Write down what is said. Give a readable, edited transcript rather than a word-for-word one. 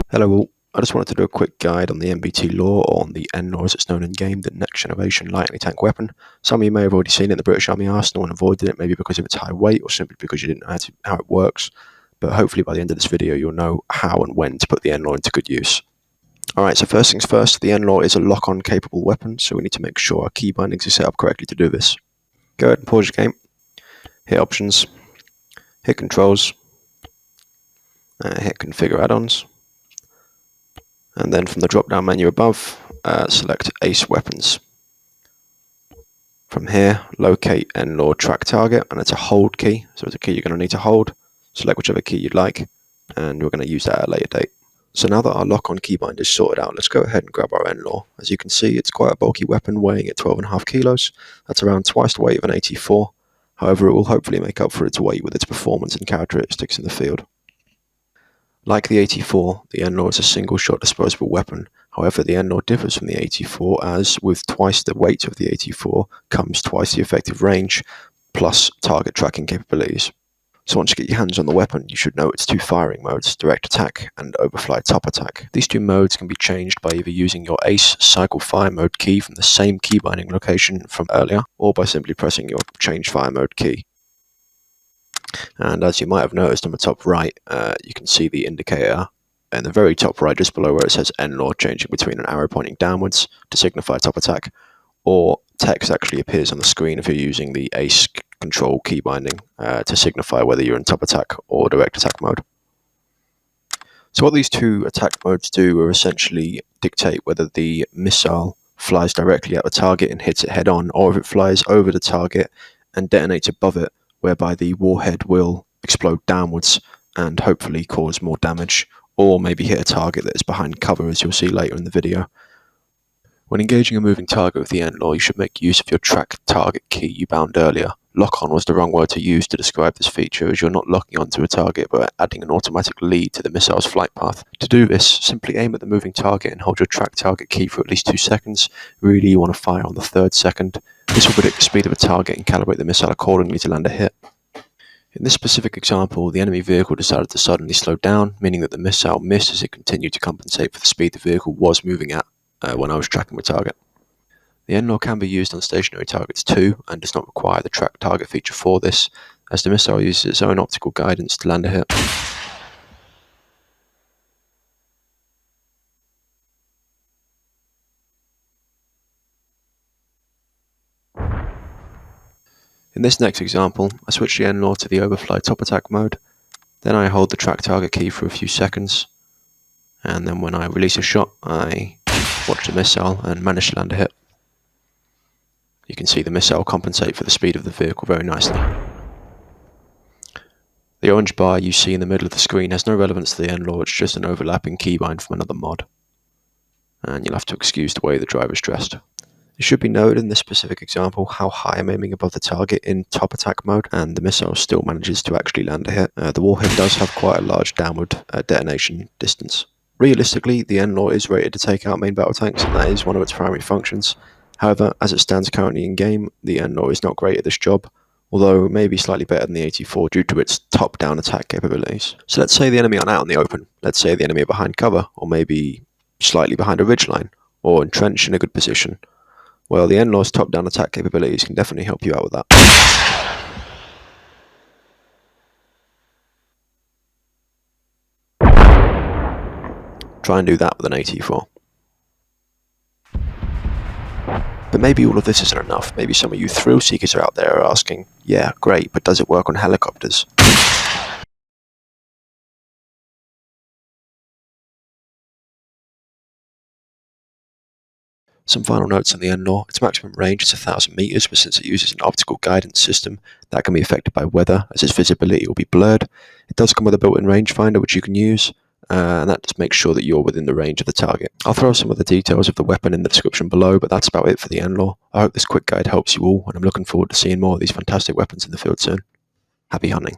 Hello all, I just wanted to do a quick guide on the NBT law on the NLAW as it's known in game, the next generation light anti-tank weapon. Some of you may have already seen it in the British Army Arsenal and avoided it, maybe because of its high weight or simply because you didn't know how it works. But hopefully by the end of this video you'll know how and when to put the NLAW into good use. Alright, so first things first, the NLAW is a lock-on capable weapon, so we need to make sure our key bindings are set up correctly to do this. Go ahead and pause your game, hit options, hit controls, hit configure add-ons. And then from the drop-down menu above, select ACE weapons. From here, locate NLAW track target, and it's a hold key, so it's a key you're going to need to hold. Select whichever key you'd like, and we're going to use that at a later date. So now that our lock-on keybind is sorted out, let's go ahead and grab our NLAW. As you can see, it's quite a bulky weapon, weighing at 12.5 kilos. That's around twice the weight of an AT4. However, it will hopefully make up for its weight with its performance and characteristics in the field. Like the AT4, the NLAW is a single-shot disposable weapon. However, the NLAW differs from the AT4 as, with twice the weight of the AT4, comes twice the effective range, plus target tracking capabilities. So once you get your hands on the weapon, you should know its two firing modes, direct attack and overfly top attack. These two modes can be changed by either using your ACE cycle fire mode key from the same key binding location from earlier, or by simply pressing your change fire mode key. And as you might have noticed on the top right, you can see the indicator in the very top right, just below where it says NLAW, changing between an arrow pointing downwards to signify top attack, or text actually appears on the screen if you're using the ACE control key binding to signify whether you're in top attack or direct attack mode. So what these two attack modes do are essentially dictate whether the missile flies directly at the target and hits it head on, or if it flies over the target and detonates above it, whereby the warhead will explode downwards and hopefully cause more damage, or maybe hit a target that is behind cover, as you'll see later in the video. When engaging a moving target with the NLAW, you should make use of your track target key you bound earlier. Lock-on was the wrong word to use to describe this feature, as you're not locking onto a target but adding an automatic lead to the missile's flight path. To do this, simply aim at the moving target and hold your track target key for at least 2 seconds. Really, you want to fire on the 3rd second. This will predict the speed of a target and calibrate the missile accordingly to land a hit. In this specific example, the enemy vehicle decided to suddenly slow down, meaning that the missile missed as it continued to compensate for the speed the vehicle was moving at when I was tracking the target. The NLAW can be used on stationary targets too, and does not require the track target feature for this, as the missile uses its own optical guidance to land a hit. In this next example, I switch the NLAW to the overfly top attack mode, then I hold the track target key for a few seconds, and then when I release a shot, I watch the missile and manage to land a hit. You can see the missile compensate for the speed of the vehicle very nicely. The orange bar you see in the middle of the screen has no relevance to the NLAW, it's just an overlapping keybind from another mod. And you'll have to excuse the way the driver's dressed. It should be noted in this specific example how high I'm aiming above the target in top attack mode, and the missile still manages to actually land a hit. The warhead does have quite a large downward detonation distance. Realistically, the NLAW is rated to take out main battle tanks, and that is one of its primary functions. However, as it stands currently in game, the NLAW is not great at this job, although maybe slightly better than the AT4 due to its top-down attack capabilities. So let's say the enemy aren't out in the open. Let's say the enemy are behind cover, or maybe slightly behind a ridgeline, or entrenched in a good position. Well, the NLAW's top-down attack capabilities can definitely help you out with that. Try and do that with an AT4. But maybe all of this isn't enough. Maybe some of you thrill seekers are out there are asking, yeah, great, but does it work on helicopters? Some final notes on the NLAW. Its maximum range is 1,000 meters, but since it uses an optical guidance system, that can be affected by weather, as its visibility will be blurred. It does come with a built-in rangefinder, which you can use, and that just makes sure that you're within the range of the target. I'll throw some of the details of the weapon in the description below, but that's about it for the NLAW. I hope this quick guide helps you all, and I'm looking forward to seeing more of these fantastic weapons in the field soon. Happy hunting.